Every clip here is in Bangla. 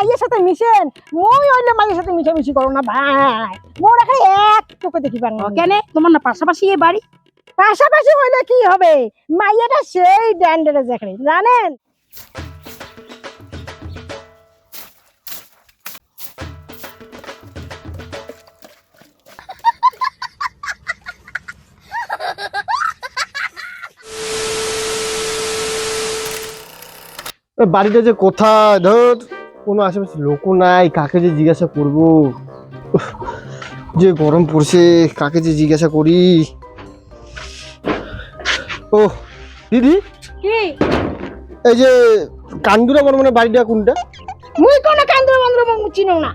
মাইয়ের সাথে মিশেন মই হইলে মাইয়ের সাথে মিশামিশি করো না ভাই মোর এখানে এক চোখে দেখিবার না কেন তোমার না পাশাপাশি এই বাড়ি? পাশাপাশি হইলে কি হবে মাইয়াটা সেই ড্যান্ডেরে দেখে জানেন। বাড়িটা যে কোথায় ধর কোনো আশেপাশে লোকও নাই, কাকে যে জিজ্ঞাসা করব, যে গরম পড়ছে কাকে যে জিজ্ঞাসা করি। ও দিদি, কি এই যে কান্দুরা বর্মনের বাড়িটা কোনটা? মুই কোন কান্দুরা বর্মন চিনো না,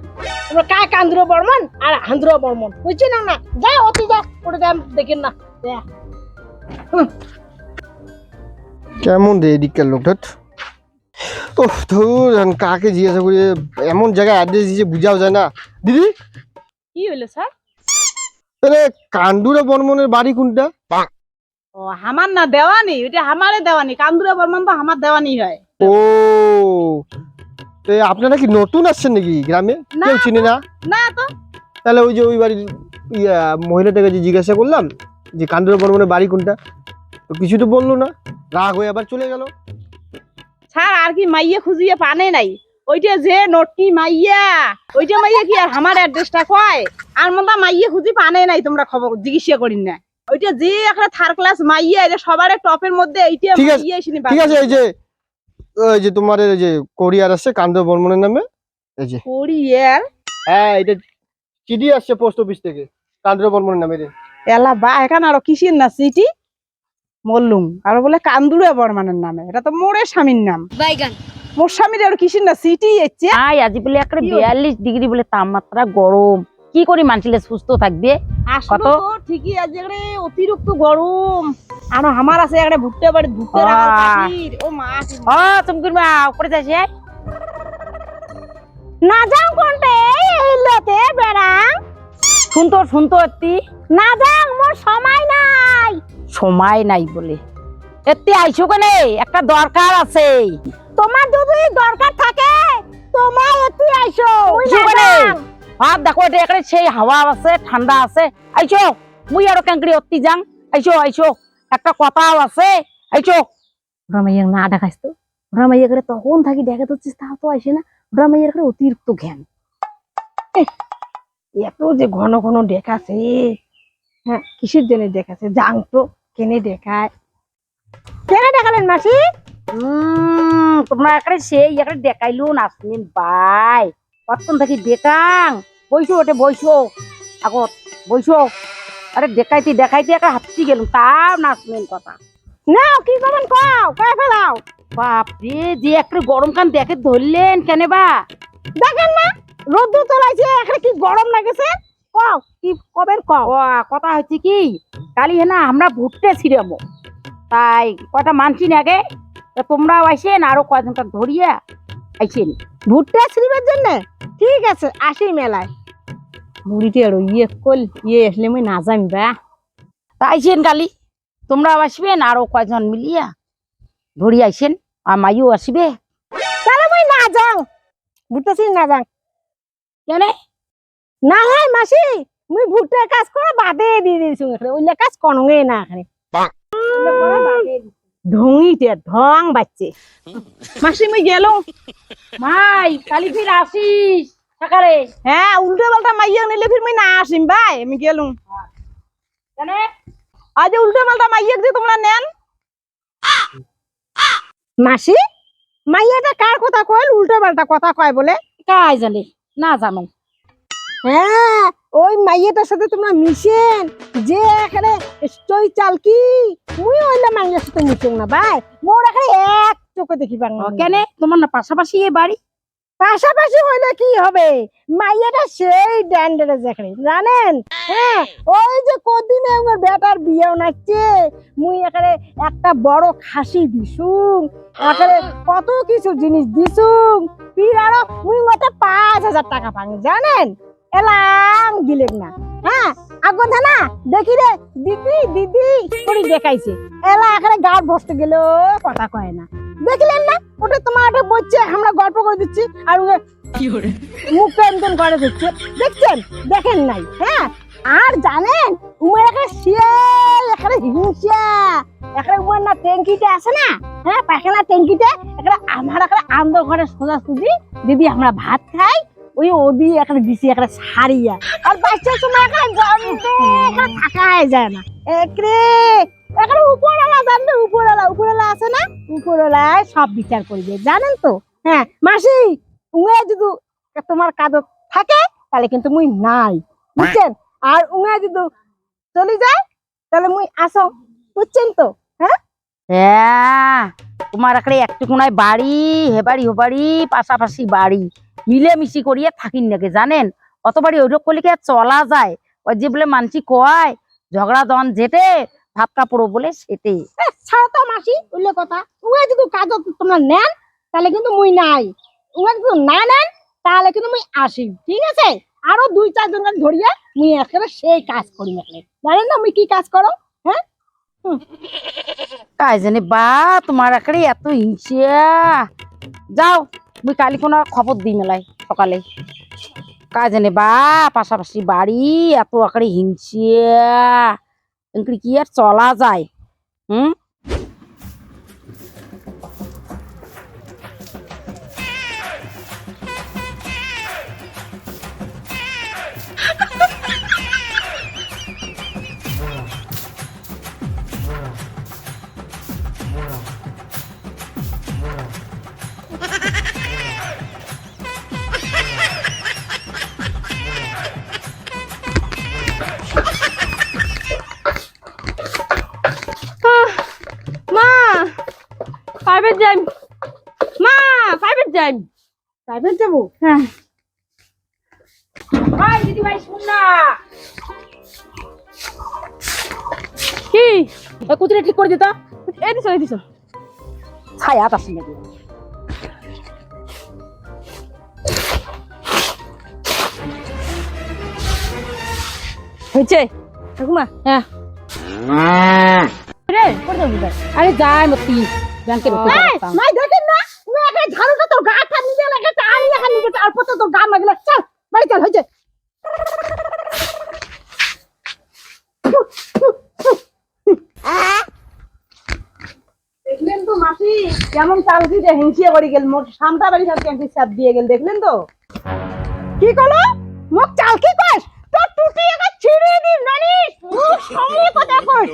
তোমরা কা কান্দুরা বর্মন আর হান্দুরা বর্মন মুই চিনো না। যা অতি যা ওটা দাম দেখেন না। কেমন রে এদিককার লোকটা? ও ধুর, কাকে জিজ্ঞাসা করি, এমন জায়গায় অ্যাড্রেস দিয়ে বুঝাও যায় না। দিদি, কি হইলো স্যার? তাহলে কান্দুরা বর্মনের বাড়ি কোনটা? ও আমার না দেওয়ানি, ওটা আমারে দেওয়ানি। কান্দুরা বর্মন তো আমার দেওয়ানি হয়। ও আপনারা কি নতুন আসছেন নাকি গ্রামে? না। কেউ চিনে না? না তো। তাহলে ওই যে ওই বাড়ির মহিলাটাকে যে জিজ্ঞাসা করলাম যে কান্দুরা বর্মনের বাড়ি কোনটা, তো কিছু তো বললো না, রাগ হয়ে আবার চলে গেল। স্যার আর কি মাইয়া খুঁজিয়ে পানে নাই? ওইটা যে নটকি মাইয়া, ওইটা মাইয়া কি আর আমার অ্যাড্রেসটা কয়? আর মন্দা মাইয়া খুঁজি পানে নাই, তোমরা খবর জিজ্ঞাসা করি না। ওইটা যে একটা থার্ড ক্লাস মাইয়া, এটা সবার টপের মধ্যে এইটা ঠিক আছে, মাইয়া এসে ঠিক আছে। এই যে তোমার এই যে কোরিয়ার আসছে কান্দুরা বর্মনের নামে, এই যে কোরিয়ার হ্যাঁ, এটা চিঠি আসছে পোস্ট অফিস থেকে কান্দুরা বর্মনের নামে রে। এলা বা এখানে আরো কিসের না সিটি মল্লুম, আর বলে কান্দুরা বর্মনের নামে। এটা তো মোরের স্বামীর নাম। মোর স্বামীর আর কিসের না সিটি এসছে। আজি বলে একটা 42 ডিগ্রি বলে তাপমাত্রা, গরম কি করি মানছিলে সুস্থ থাকবে? কত ঠিকই আছে রে, অতিরিক্ত গরম। আর আমার আছে একটা ভুট্টা বাড়ি, ভুট্টা রাখার পাখির। ও মা তুমি কি উপরে যাচ্ছে না যাও কোনতে এই লতে বেড়াং শুনতো এত্তি না যাও মোর সময় নাই। সময় নাই বলে এত্তি আইছো কেনে? একটা দরকার আছে। তোমার যদি দরকার থাকে তোমার এতি আইসো। ভাব দেখো, এটা একটা সেই হাওয়া আছে, ঠান্ডা আছে। আইছো মুই আরো ক্যাঙ্কড়ি অত্তি যাং। আইছো একটা কথাও আছে। আইছো রামাইয়া না দেখাইস তো, রামাইয়া করে তখন থাকি দেখে তো তা তো আসে না। রামাইয়ার করে অতিরিক্ত জ্ঞান, এত যে ঘন ঘন দেখাছে, হ্যাঁ কিসের জন্য দেখাছে জাং তো কেনে দেখায়। কেনে দেখালেন মাসি? তোমরা একটা সেই একটা দেখাইলো নাচনিন বাই কতক্ষণ থাকি দেখাং। বইসো ওটে বইসো, আগত বইসো। আরে দেখাইতে একটা হাঁপতি গেলাম, তাও নাচনিন কথা না কি করবেন কও কয়ে ফেলাও। বাপরে, যে একটা গরম কান দেখে ধরলেন কেন বা? দেখেন না রোদ্দুর তোলাইছে, এখানে কি গরম লাগেছে। কও কি কবেন কও। কথা হচ্ছে কি, কালি না আমরা ভুট্টে ছিড়ামো, তাই কটা মানছি না আগে। তোমরাও আইসেন, আরো কয়েকজনটা ধরিয়া আইসেন। ভুট্টা ছিড়িবার জন্য ঠিক আছে আসি মেলায়। বুড়িটি আর আসলে মুই না যাই বা। তা আইসেন কালি, তোমরাও আসবেন, আরো কয়েকজন মিলিয়া ধরি আইসেন। আর মাইও আসবে। তাহলে মুই না যাও, ভুট্টা ছিড়ি না যাও। কেন না হয় মাসি মুই ভুট্টার কাজ করে বাদে দিয়ে দিয়েছি, ওইলে কাজ কনগে না এখানে ঢঙিতে ঢং বাচ্চে। মাসি মুই গেল। মাই কালি ফির আসিস সকালে। হ্যাঁ উল্টো পাল্টা মাইয়া নিলে ফির মুই না আসিম ভাই, আমি গেলুম। কেন আজ উল্টো পাল্টা মাইয়া যে তোমরা নেন। মাসি মাইয়াটা কার কথা কয় উল্টো পাল্টা কথা কয় বলে? কাই জানে না জানো? হ্যাঁ ওই মাইয়াটার সাথে তোমরা মিশেন যে এখানে চই চাল কি মুই ওইলে মাইয়ার সাথে মিশং না ভাই, মোর এখানে এক চোখে দেখিবার না। কেন তোমার না পাশাপাশি এই বাড়ি? পাশাপাশি হইলে কি হবে মাইয়াটা সেই ড্যান্ডেরে দেখে জানেন। হ্যাঁ ওই যে কদিনে আমার বেটার বিয়েও নাচছে, মুই এখানে একটা বড় খাসি দিছুম, এখানে কত কিছু জিনিস দিছুম, ফির আরো মুই মতে 5,000 টাকা পাই জানেন। এলাং দিলেন না। হ্যাঁ আগো না দেখি রে দিদি দিদি করে দেখাইছে এলা এখানে গাড় বসতে গেল কথা কয় না দেখলেন না ওটা তোমার ওটা বলছে আমরা গল্প করে দিচ্ছি আর মুখ এমন করে দিচ্ছে দেখছেন দেখেন নাই হ্যাঁ আর জানেন উমের এখানে এখানে হিংসা এখানে উমের না ট্যাঙ্কিটা আছে না হ্যাঁ পায়খানা ট্যাঙ্কিটা এখানে আমার এখানে আন্দো ঘরে সোজাসুজি দিদি আমরা ভাত খাই ওই ওদি এখানে দিছি এখানে সারিয়া আর বাচ্চার সময় এখানে থাকাই যায় না একরে এখানে উপরওয়ালা জানবে উপরওয়ালা আছে না উপরওয়ালায় সব বিচার করবে জানেন তো হ্যাঁ মাসি উঙে যদি তোমার কাদর থাকে তাহলে কিন্তু মুই নাই বুঝছেন আর উঙে যদি চলে যায় তাহলে মুই আসো বুঝছেন তো হ্যাঁ তোমার এখানে একটুকুনায় বাড়ি হেবাড়ি হোবাড়ি পাশাপাশি বাড়ি মিলেমিশি করিয়া থাকিন নাকি জানেন অত বাড়ি ওইরকম করলে কি আর চলা যায় ওই যে বলে মানসি কয় ঝগড়া দন যেতে ভাত কাপড় বলে সেটে ছাড়ো তো মাসি ওইলে কথা উঙে যদি কাদর তোমরা নেন তাহলে কিন্তু মুই নাই উঙে যদি না নেন তাহলে কিন্তু মুই আসি ঠিক আছে আরো 2-4 জন ধরিয়া মুই একেবারে সেই কাজ করি এখানে জানেন না মুই কি কাজ করো হ্যাঁ কাজ জানি বা তোমার এখানে এত হিংসা যাও মুই কালি কোনো খবর দিই মেলাই সকালে কাজ জানি বা পাশাপাশি বাড়ি এত আকারে হিংসা কি আর চলা যায় হুম প্রাইভেট যাই মা প্রাইভেট যাই প্রাইভেট যাবো হ্যাঁ ভাই দিদি ভাই শুন না কি কুতুরে ঠিক করে দিত এই দিছো ছায়া আসি নাকি হয়েছে ঠাকুমা হ্যাঁ রে করে যাবি ভাই আরে যাই মতি ব্যাংকে মাই দেখেন না তুমি এখানে ঝাড়ুটা তোর গা টা নিজে লাগে টানি এখানে নিজে তারপর তো তোর গা লাগলে চল বাড়ি চল হয়েছে দেখলেন তো মাসি কেমন চালকিটা হিংসিয়া করে গেল মোট সামটা বাড়ি সব ক্যান্টি সাপ দিয়ে গেল দেখলেন তো কি করলো মুখ চাল কি কস তোর টুটি একা ছিড়ে দি জানিস মুখ সামনে কথা কস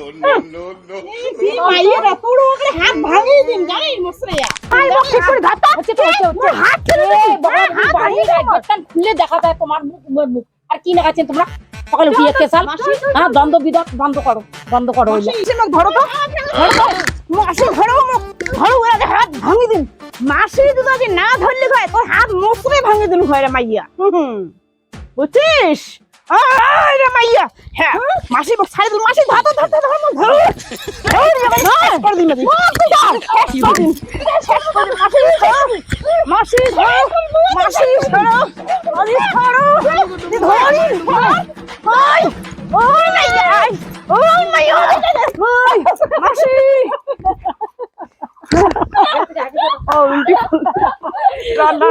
কি মাইয়েরা তোর ওকে হাত ভাঙিয়ে দিন জানিস মসরিয়া আই মুখ ঠিক করে ধরতা হচ্ছে হাত ছেড়ে দে হাত ভাঙিয়ে দে খুলে দেখা যায় তোমার মুখ আর কি লাগাচ্ছেন তোমরা সকালে উঠিয়ে কেসাল হ্যাঁ দ্বন্দ্ব বিবাদ বন্ধ করো মাসি এসে লোক ধরো তো মাসি ধরো ধরো ওরা হাত ভাঙিয়ে দিন মাসি যদি না ধরলি হয় তোর হাত মসরে ভাঙিয়ে দিল হয় রে মাইয়া বুঝছিস রে মাইয়া হ্যাঁ মাসি ছাড়ি দিল মাসি ধর ধর ধর ধর ধর করে দিন মাসি ধর মাসি ধরো মাসি ধরো ধরি ওই ওই মাইয়া ওই মাইয়া ওই মাসি ও উল্টি রান্না